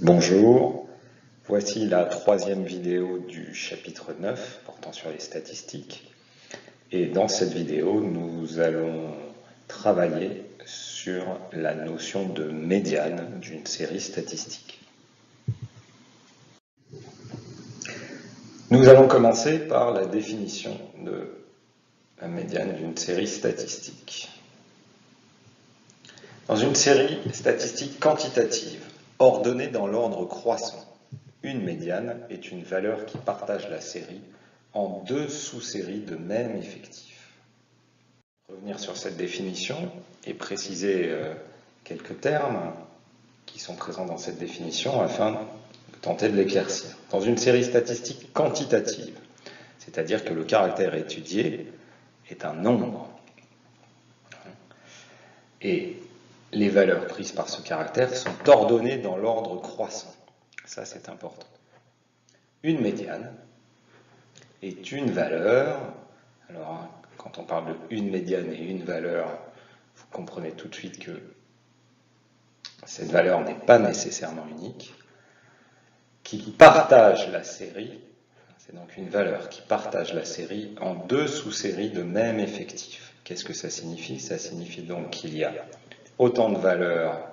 Bonjour, voici la troisième vidéo du chapitre 9 portant sur les statistiques. Et dans cette vidéo, nous allons travailler sur la notion de médiane d'une série statistique. Nous allons commencer par la définition de la médiane d'une série statistique. Dans une série statistique quantitative, ordonnée dans l'ordre croissant, une médiane est une valeur qui partage la série en deux sous-séries de même effectif. Revenir sur cette définition et préciser quelques termes qui sont présents dans cette définition afin de tenter de l'éclaircir. Dans une série statistique quantitative, c'est-à-dire que le caractère étudié est un nombre, et les valeurs prises par ce caractère sont ordonnées dans l'ordre croissant. Ça, c'est important. Une médiane est une valeur. Alors, quand on parle de une médiane et une valeur, vous comprenez tout de suite que cette valeur n'est pas nécessairement unique, qui partage la série. C'est donc une valeur qui partage la série en deux sous-séries de même effectif. Qu'est-ce que ça signifie? Ça signifie donc qu'il y a autant de valeurs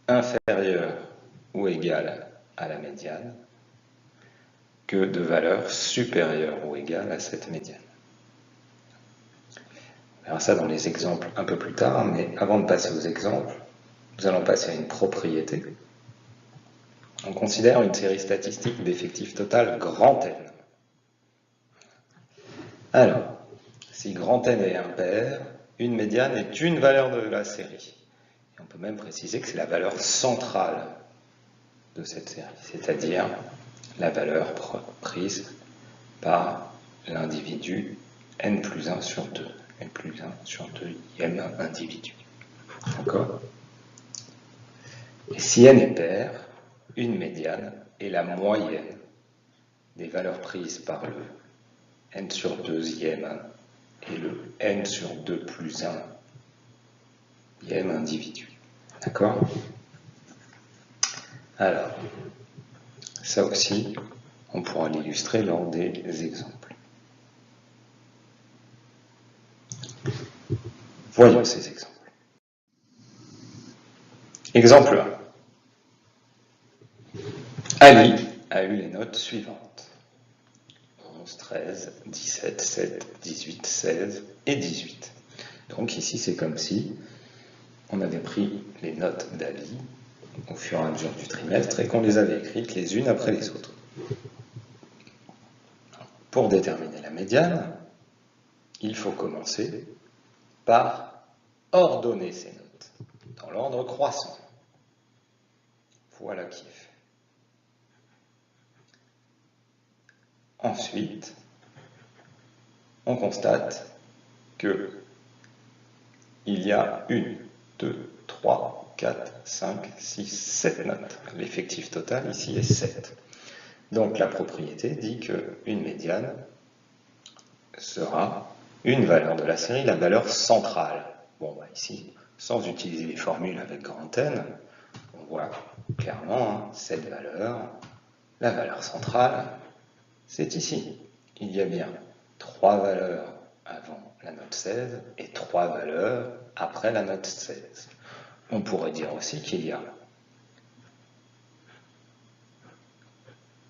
inférieures ou égales à la médiane que de valeurs supérieures ou égales à cette médiane. On verra ça dans les exemples un peu plus tard, mais avant de passer aux exemples, nous allons passer à une propriété. On considère une série statistique d'effectif total grand N. Alors, si grand N est impair, une médiane est une valeur de la série. Et on peut même préciser que c'est la valeur centrale de cette série, c'est-à-dire la valeur prise par l'individu n plus 1 sur 2. n plus 1 sur 2e individu. D'accord? Et si n est pair, une médiane est la moyenne des valeurs prises par le n sur 2e et le n sur 2 plus 1e individu. D'accord? Alors, ça aussi, on pourra l'illustrer lors des exemples. Voyons ces exemples. Exemple 1. Ali a eu les notes suivantes. 11, 13, 17, 7, 18, 16 et 18. Donc ici, c'est comme si on avait pris les notes d'Ali au fur et à mesure du trimestre et qu'on les avait écrites les unes après les autres. Pour déterminer la médiane, il faut commencer par ordonner ces notes dans l'ordre croissant. Voilà qui est fait. Ensuite, on constate que il y a 1, 2, 3, 4, 5, 6, 7 notes. L'effectif total ici est 7. Donc la propriété dit qu'une médiane sera une valeur de la série, la valeur centrale. Bon, bah ici, sans utiliser les formules avec grand N, on voit clairement cette valeur, la valeur centrale, c'est ici. Il y a bien 3 valeurs avant la note 16 et 3 valeurs après la note 16. On pourrait dire aussi qu'il y a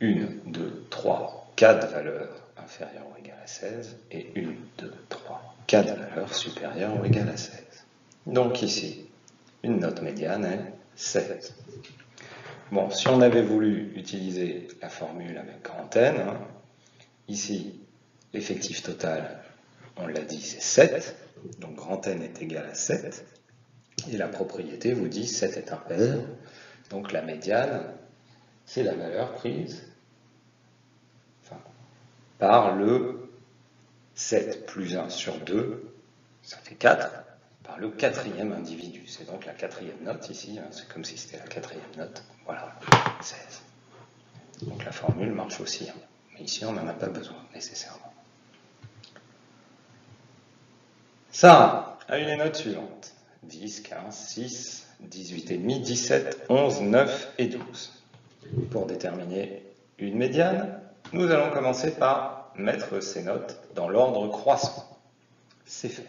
1, 2, 3, 4 valeurs inférieures ou égales à 16 et 1, 2, 3, 4 valeurs supérieures ou égales à 16. Donc ici, une note médiane est 16. Bon, si on avait voulu utiliser la formule avec grand N, ici, l'effectif total, on l'a dit, c'est 7, donc grand N est égal à 7, et la propriété vous dit 7 est impair, donc la médiane, c'est la valeur prise par le 7 plus 1 sur 2, ça fait 4, par le quatrième individu. C'est donc la quatrième note ici, c'est comme si c'était la quatrième note. Voilà, 16. Donc la formule marche aussi, mais ici on n'en a pas besoin nécessairement. Sarah a eu les notes suivantes. 10, 15, 6, 18,5, 17, 11, 9 et 12. Pour déterminer une médiane, nous allons commencer par mettre ces notes dans l'ordre croissant. C'est fait.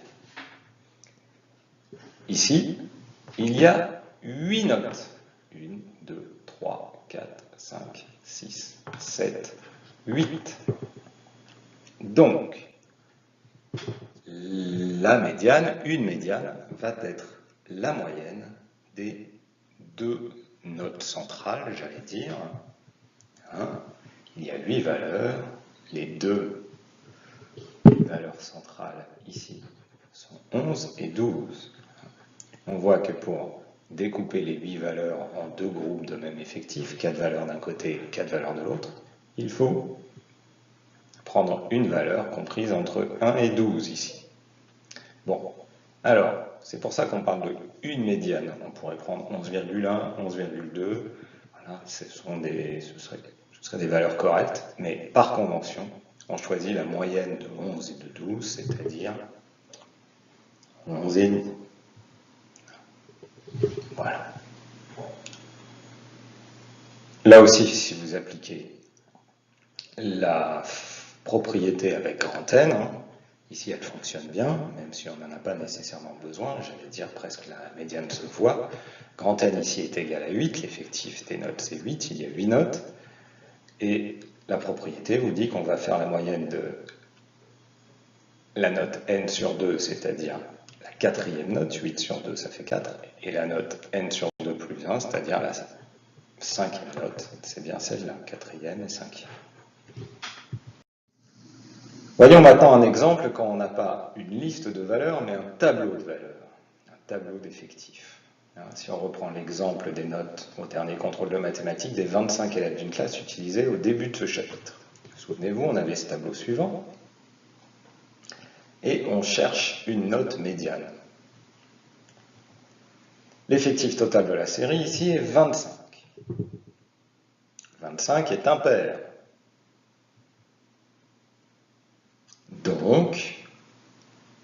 Ici, il y a 8 notes. 1, 2, 3, 4, 5, 6, 7, 8. Donc, la médiane, une médiane, va être la moyenne des deux notes centrales, j'allais dire. Il y a 8 valeurs. Les deux valeurs centrales ici sont 11 et 12. On voit que pour découper les 8 valeurs en deux groupes de même effectif, 4 valeurs d'un côté, 4 valeurs de l'autre, il faut prendre une valeur comprise entre 1 et 12 ici. Bon, alors, c'est pour ça qu'on parle de une médiane. On pourrait prendre 11,1, 11,2. Voilà, ce seraient des valeurs correctes, mais par convention, on choisit la moyenne de 11 et de 12, c'est-à-dire 11,5. Voilà. Là aussi, si vous appliquez la propriété avec grand N, ici elle fonctionne bien, même si on n'en a pas nécessairement besoin, j'allais dire presque la médiane se voit. Grand N ici est égal à 8, l'effectif des notes c'est 8, il y a 8 notes, et la propriété vous dit qu'on va faire la moyenne de la note n sur 2, c'est-à-dire la quatrième note, 8 sur 2 ça fait 4, et la note n sur 2 plus 1, c'est-à-dire la cinquième note, c'est bien celle-là, quatrième et cinquième. Voyons maintenant un exemple quand on n'a pas une liste de valeurs, mais un tableau de valeurs, un tableau d'effectifs. Si on reprend l'exemple des notes au dernier contrôle de mathématiques des 25 élèves d'une classe utilisés au début de ce chapitre. Souvenez-vous, on avait ce tableau suivant, et on cherche une note médiane. L'effectif total de la série ici est 25. 25 est impair. Donc,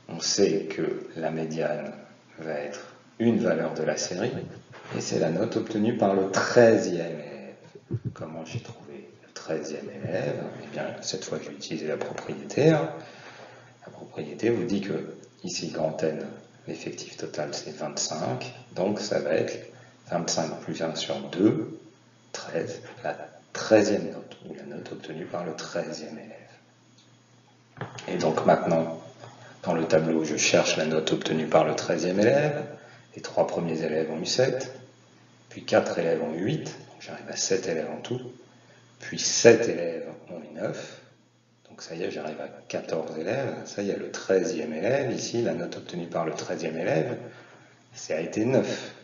on sait que la médiane va être une valeur de la série, et c'est la note obtenue par le 13e élève. Comment j'ai trouvé le 13e élève? Eh bien, cette fois, j'ai utilisé la propriété. La propriété vous dit que, ici, grand N, l'effectif total, c'est 25, donc ça va être 25 plus 1 sur 2, 13, la 13e note, ou la note obtenue par le 13e élève. Et donc maintenant, dans le tableau, je cherche la note obtenue par le 13e élève. Les 3 premiers élèves ont eu 7, puis 4 élèves ont eu 8, donc j'arrive à 7 élèves en tout, puis 7 élèves ont eu 9, donc ça y est, j'arrive à 14 élèves, ça y est, le 13e élève, ici, la note obtenue par le 13e élève, ça a été 9.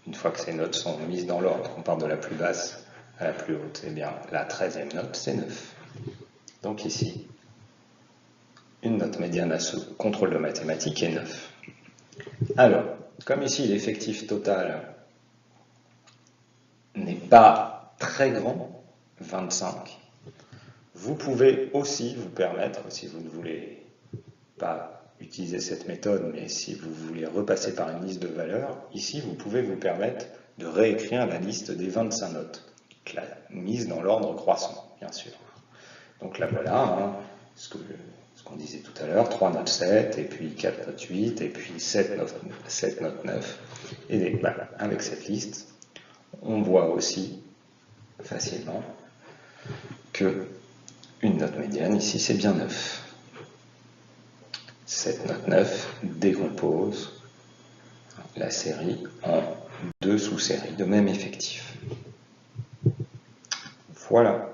Une fois que ces notes sont mises dans l'ordre, on part de la plus basse à la plus haute, eh bien, la 13e note, c'est 9. Donc ici, une note médiane à ce contrôle de mathématiques est 9. Alors, comme ici l'effectif total n'est pas très grand, 25, vous pouvez aussi vous permettre, si vous ne voulez pas utiliser cette méthode, mais si vous voulez repasser par une liste de valeurs, ici vous pouvez vous permettre de réécrire la liste des 25 notes, mise dans l'ordre croissant, bien sûr. Donc là voilà, ce qu'on disait tout à l'heure, 3 notes 7, et puis 4 notes 8, et puis 7 notes 9. Et voilà, avec cette liste, on voit aussi facilement que une note médiane, ici, c'est bien 9. Cette note 9 décompose la série en deux sous-séries de même effectif. Voilà.